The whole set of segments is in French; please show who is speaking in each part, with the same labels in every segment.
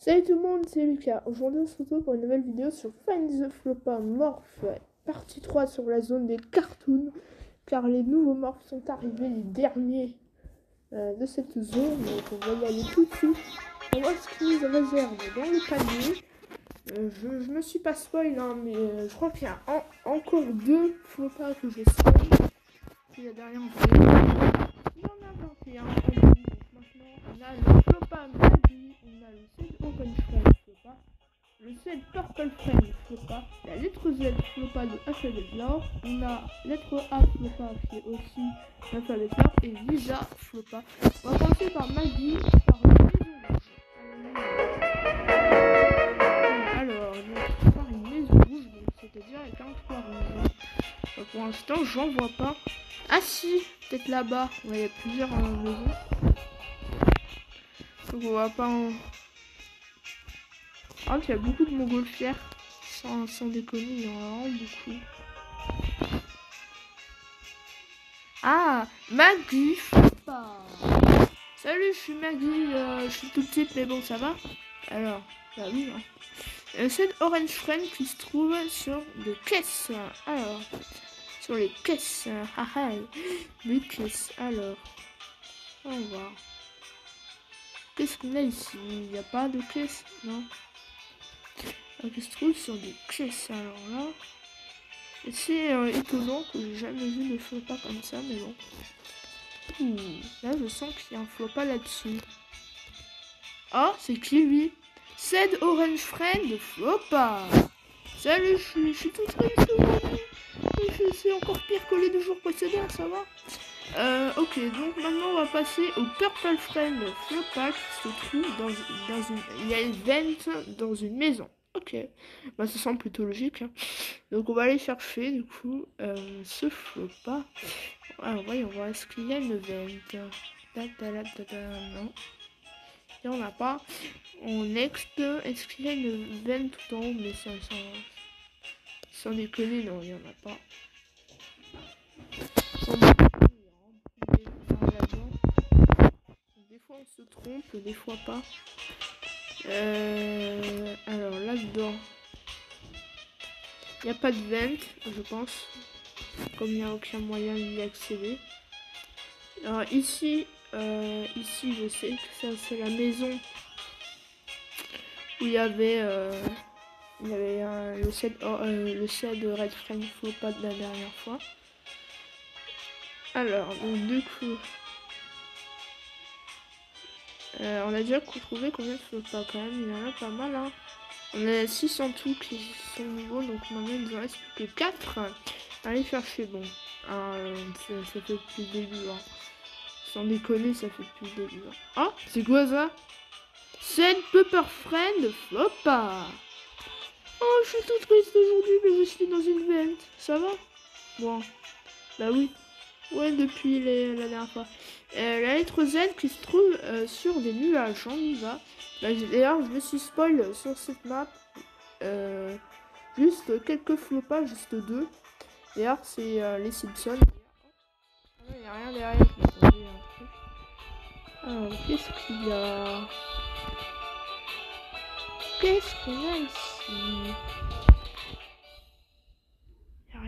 Speaker 1: Salut tout le monde, c'est Lucas. Aujourd'hui on se retrouve pour une nouvelle vidéo sur Find the Flopa Morph, partie 3 sur la zone des cartoons, car les nouveaux morphs sont arrivés, les derniers de cette zone, donc on va y aller tout de suite. On voit ce qu'ils nous réservent dans le panier. Je me suis pas spoil, hein, mais je crois qu'il y a encore deux Flopas que je spoil. Puis la dernière vidéo, il y en a 21 en tout. Donc maintenant on a le Flopa Magie, on a le set Open Friend Flopa, le set Purple Friend Flopa, la lettre Z Flopa de Alphabet Lore, on a lettre A Flopa qui est aussi Alphabet Lore et Lisa Flopa. On va commencer par Magie, par la maison rouge. Alors, on va par une maison rouge, c'est-à-dire avec un toit rouge. Pour l'instant, j'en vois pas. Ah si, peut-être là-bas. Ouais, il y a plusieurs maisons. Donc on va pas en... Ah, il y a beaucoup de montgolfières. Sans déconner, il y en a vraiment beaucoup. Ah, Maggie Flopa. Salut, je suis Maggie. Je suis toute petite, mais bon, ça va. Alors, bah oui. Hein. C'est Orange Friend qui se trouve sur des caisses. Alors, sur les caisses. Haha, les caisses. Alors, on va voir. Qu'est-ce qu'on a ici? Il n'y a pas de caisse, non? Qui se trouve sur des caisses. Alors là, c'est étonnant que j'ai jamais vu de Flopa comme ça, mais bon. Là, je sens qu'il y a un Flopa là-dessus. Oh, c'est Kiwi. C'est Orange Friend Flopa. Salut, je suis tout triste aujourd'hui. C'est encore pire que les 2 jours précédents, ça va? Ok, donc maintenant on va passer au Purple Friend Flopa qui se trouve dans une... Il y a une vente dans une maison. Ok, bah ça semble plutôt logique. Hein. Donc on va aller chercher du coup ce Flopa. Alors voyons voir, est-ce qu'il y a une vente? Non, il n'y en a pas. En next, est-ce qu'il y a une vente tout en haut? Mais ça, sans déconner, non, il n'y en a pas. Des fois on se trompe, des fois pas. Alors là-dedans, il n'y a pas de vente, je pense. Comme il n'y a aucun moyen d'y accéder. Alors ici, je sais que ça c'est la maison où il y avait le set de Red Friend Flopa de la dernière fois. Alors, donc du coup, on a déjà trouvé combien de Flopa quand même, il y en a pas mal. Hein. On a 6 en tout qui sont nouveaux, donc maintenant il nous en reste plus que 4. Allez chercher, bon. Ça fait depuis le début. Hein. Sans déconner, ça fait depuis le début. Hein. Ah, c'est quoi ça? C'est Pepper Friend Flopa. Oh, je suis tout triste aujourd'hui, mais je suis dans une vente. Ça va? Bon. Bah oui. Ouais, depuis la dernière fois. La lettre Z qui se trouve sur des nuages. On y va. Bah, d'ailleurs, je me suis spoil sur cette map. Juste quelques Flopas, juste 2. D'ailleurs, c'est les Simpsons. Ah non, il n'y a rien derrière. Attendez, un truc. Alors, qu'est-ce qu'il y a? Qu'est-ce qu'on a ici? Il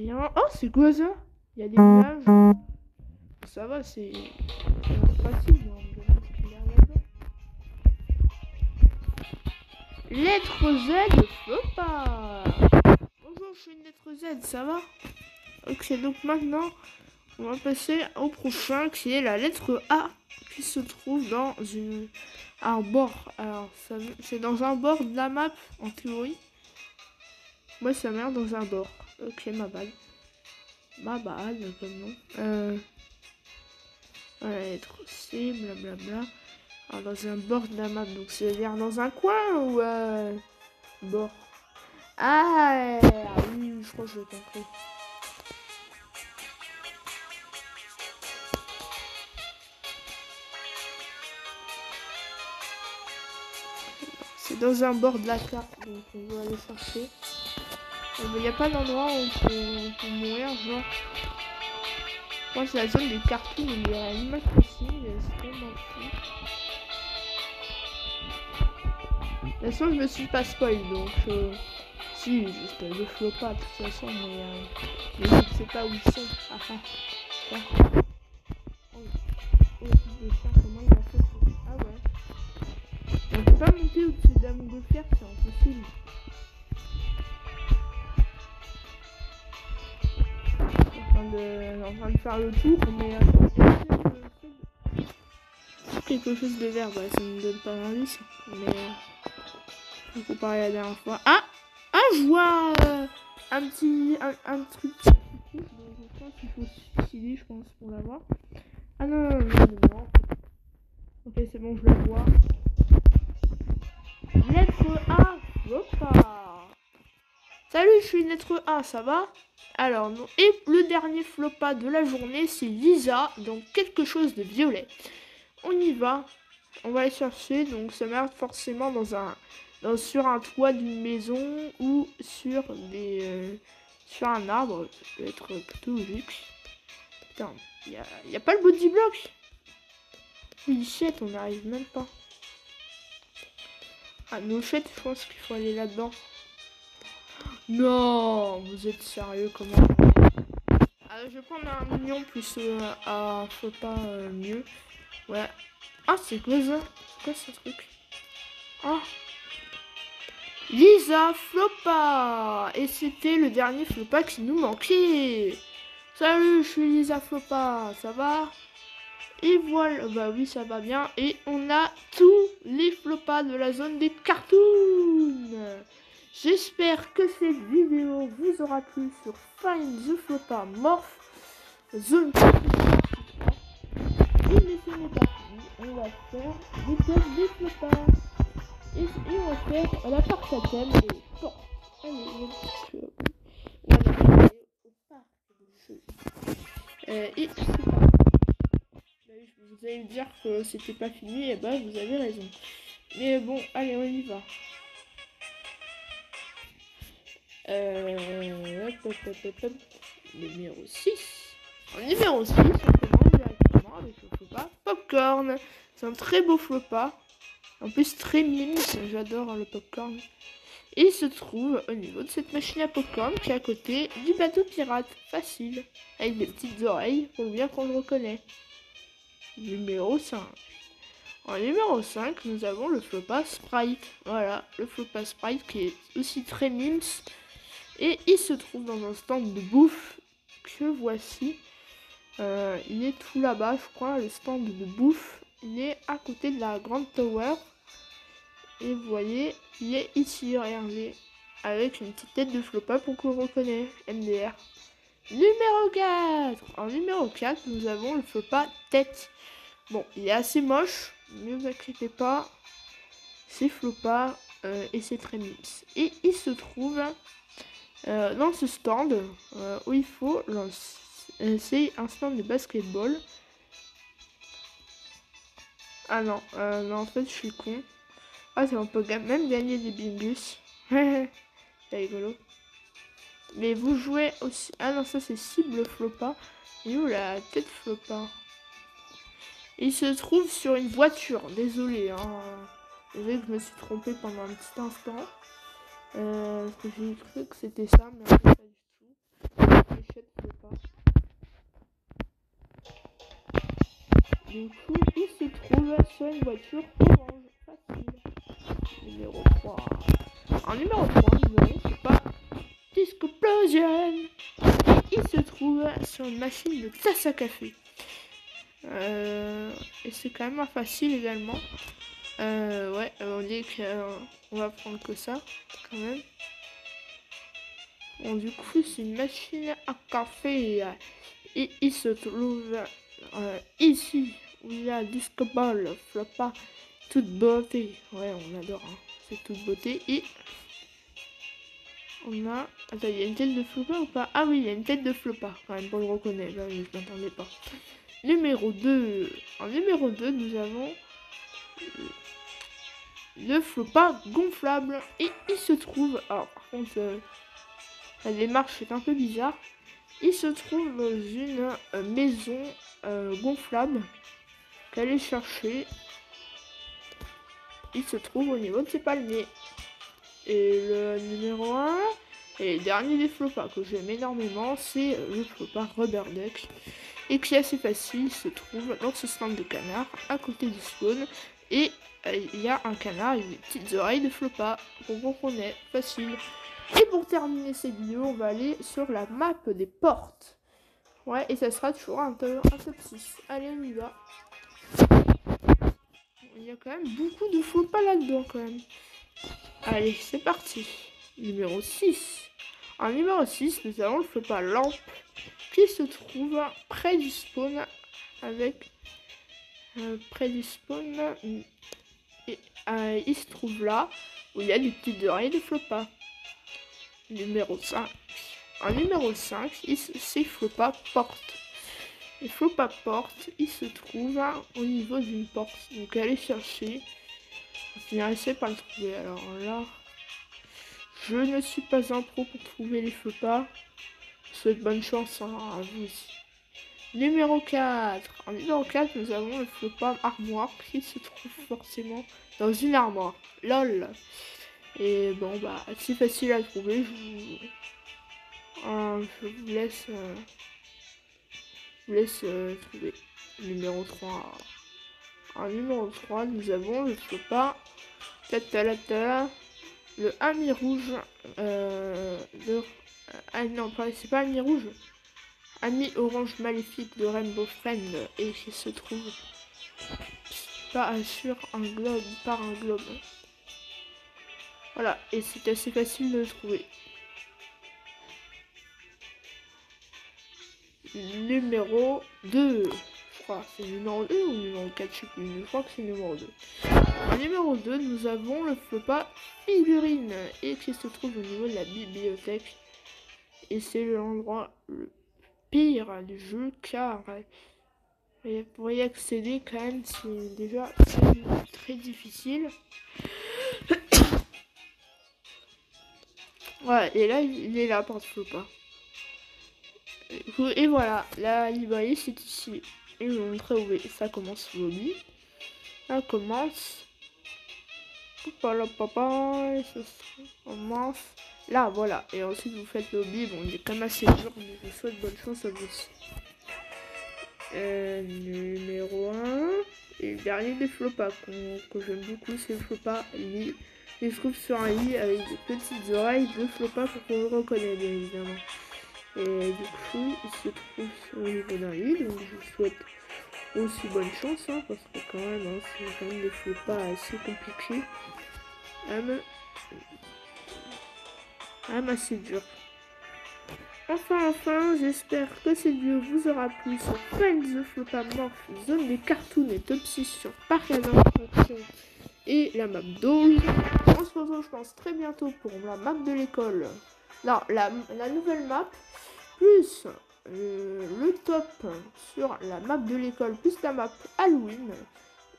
Speaker 1: n'y a rien. Oh, c'est quoi ça? Il y a des nuages. Ça va, c'est facile. Mais on me demande ce qu'il y a là-dedans. Lettre Z, Flopa. Bonjour, je suis une lettre Z, ça va? Ok, donc maintenant, on va passer au prochain qui est la lettre A qui se trouve dans un bord. Alors, c'est dans un bord de la map en théorie. Moi, ça m'a l'air dans un bord. Ok, ma balle. Ma balle, comme nom. Voilà, la lettre C, blablabla. Alors, dans un bord de la map, donc c'est-à-dire dans un coin ou bord? Ah oui, je crois que j'ai compris. C'est dans un bord de la carte, donc on va aller chercher. Il n'y a pas d'endroit où on peut mourir, genre. Moi, c'est la zone des cartoons où il y a Animal Crossing, c'est tellement fou. toute façon, je me suis pas spoil, donc si, j'espère je flotte pas de toute façon, mais je ne sais pas où ils sont. Ah ah. Ah. Oh, oh, le chien, comment il a fait pour... Ah ouais. On peut pas monter au-dessus d'un montgolfière, c'est impossible. En train de faire le tour, mais quelque chose de vert, bah, ça ne me donne pas d'indice, mais comparé à la dernière fois. Ah, je vois un truc donc je pense qu'il faut se suicider, je pense, pour l'avoir. Ah non. Ok, c'est bon, je le vois. Lettre A, Flopa. Salut, je suis une lettre A, ça va? Alors, non. Et le dernier Flopa de la journée, c'est Lisa, donc quelque chose de violet. On y va. On va aller chercher, donc ça merde forcément sur un toit d'une maison ou sur un arbre. Ça peut être plutôt logique. Putain, y a pas le body block. Oui, shit, on n'arrive même pas. Ah, no shit, je pense qu'il faut aller là-dedans. Non, vous êtes sérieux, comment? Je vais prendre un million plus faut pas mieux. Ouais. Ah, c'est quoi ça? C'est quoi ce truc? Ah, Lisa Flopa. Et c'était le dernier Flopa qui nous manquait. Salut, je suis Lisa Flopa, ça va? Et voilà, bah oui, ça va bien. Et on a tous les Flopas de la zone des cartoons. J'espère que cette vidéo vous aura plu sur Find the Flopa Morph Zone cartoon. Et mais ce n'est pas fini, on va faire des thèmes des Flopas. Et on va faire la partie à thème et bon, allez, on va aller au parc de jeux. Et c'est parti. Vous allez me dire que c'était pas fini, et bah vous avez raison. Mais bon, allez, on y va. Numéro 6. En numéro 6, on commence directement avec le Flopa Popcorn. C'est un très beau Flopa. En plus, très mime, j'adore le popcorn. Et il se trouve au niveau de cette machine à popcorn qui est à côté du bateau pirate. Facile. Avec des petites oreilles pour bien qu'on le reconnaît. Numéro 5. En numéro 5, nous avons le Flopa Sprite. Voilà, le Flopa Sprite qui est aussi très mimes. Et il se trouve dans un stand de bouffe que voici. Il est tout là-bas, je crois, le stand de bouffe. Il est à côté de la Grande Tower. Et vous voyez, il est ici, regardez. Avec une petite tête de Flopa pour qu'on le reconnaisse. MDR. Numéro 4. En numéro 4, nous avons le Flopa Tête. Bon, il est assez moche, ne vous inquiétez pas, c'est Flopa et c'est très mimes. Et il se trouve dans ce stand où il faut lancer, c'est un stand de basketball. Ah non, non, en fait je suis con. Ah, on peut même gagner des bingus. C'est rigolo. Mais vous jouez aussi... Ah non, ça c'est cible Flopa. Et où la tête Flopa? Il se trouve sur une voiture. Désolé, hein. Désolé que je me suis trompée pendant un petit instant. Parce que j'ai cru que c'était ça, mais en fait pas du tout. L'échelle Flopa. Du coup, il se trouve sur une voiture orange. Facile. Numéro 3. En numéro 3, nous avons Flopa Discoplosion. Et il se trouve sur une machine de tasse à café. Et c'est quand même facile également. Ouais, on dit qu'on va prendre que ça, quand même. Bon, du coup, c'est une machine à café. Et il se trouve ici, où il y a Disco Ball, Flopa, toute beauté. Ouais, on adore, hein. C'est toute beauté. Et on a... Attends, il y a une tête de Flopa ou pas? Ah oui, il y a une tête de Flopa, quand même, pour le reconnaître. Là, je ne m'attendais pas. Numéro 2. En numéro 2, nous avons le Flopa gonflable. Et il se trouve... Alors, par contre, la démarche est un peu bizarre. Il se trouve dans une maison gonflable qu'elle est chercher. il se trouve au niveau de ses palmiers. Et le numéro 1, et le dernier des flopas que j'aime énormément, c'est le flopa Rubber Duck. Et qui est assez facile, il se trouve dans ce stand de canard, à côté du spawn. Et il y a un canard avec des petites oreilles de flopa. Vous comprenez, facile. Et pour terminer cette vidéo, on va aller sur la map des portes. Ouais, et ça sera toujours un top 6. Allez, on y va. Il y a quand même beaucoup de flopas là-dedans quand même. Allez, c'est parti. Numéro 6. En numéro 6, nous avons le flopa lampe qui se trouve près du spawn avec près du spawn et il se trouve là où il y a des petites oreilles de flopa. Numéro 5. En numéro 5, c'est flopa porte. Le flopa porte, il se trouve au niveau d'une porte. Donc allez chercher. Je n'arrivais pas à le trouver. Alors là, je ne suis pas un pro pour trouver les flopas. Je souhaite bonne chance à vous aussi. Numéro 4. En numéro 4, nous avons le flopa armoire qui se trouve forcément dans une armoire. LOL. Et bon, bah, c'est facile à trouver. Je vous laisse, trouver. Numéro 3. En numéro 3, nous avons le flopa le ami rouge. Ah non, c'est pas ami rouge. Ami orange maléfique de Rainbow Friend et qui se trouve pas sur un globe, par un globe. Voilà, et c'est assez facile de le trouver. Numéro 2. Je crois c'est numéro 2 ou numéro 4, je sais plus. Je crois que c'est numéro 2. En numéro 2, nous avons le flopa figurine et qui se trouve au niveau de la bibliothèque. Et c'est l'endroit le pire du jeu car pour y accéder quand même c'est déjà très difficile. Ouais, et là il est là par le flopa. Et voilà, la librairie c'est ici. Et je vais vous montrer où ça commence lobby. Ça commence. Papa, ça commence. Là, voilà. Et ensuite vous faites lobby. Bon, il est quand même assez dur, mais je vous souhaite bonne chance à vous aussi. Numéro 1. Et le dernier des flopas que j'aime beaucoup, c'est le flopa lit. Il se trouve sur un lit avec des petites oreilles de flopa pour qu'on le reconnaisse, bien évidemment. Et du coup, il se trouve au niveau d'un lit, donc je vous souhaite aussi bonne chance, hein, parce que quand même, hein, c'est quand même des flopas assez compliqués. Même assez dur. Enfin, j'espère que cette vidéo vous aura plu sur Friends the Flopa Morph, Zone des Cartoons et Top 6 sur Parc à l'Attraction et la map d'Oz. On se retrouve, je pense, très bientôt pour la map de l'école. Non, la nouvelle map, plus le top sur la map de l'école, plus la map Halloween.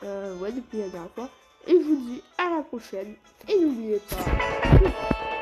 Speaker 1: Ouais, depuis la dernière fois. Et je vous dis à la prochaine. Et n'oubliez pas...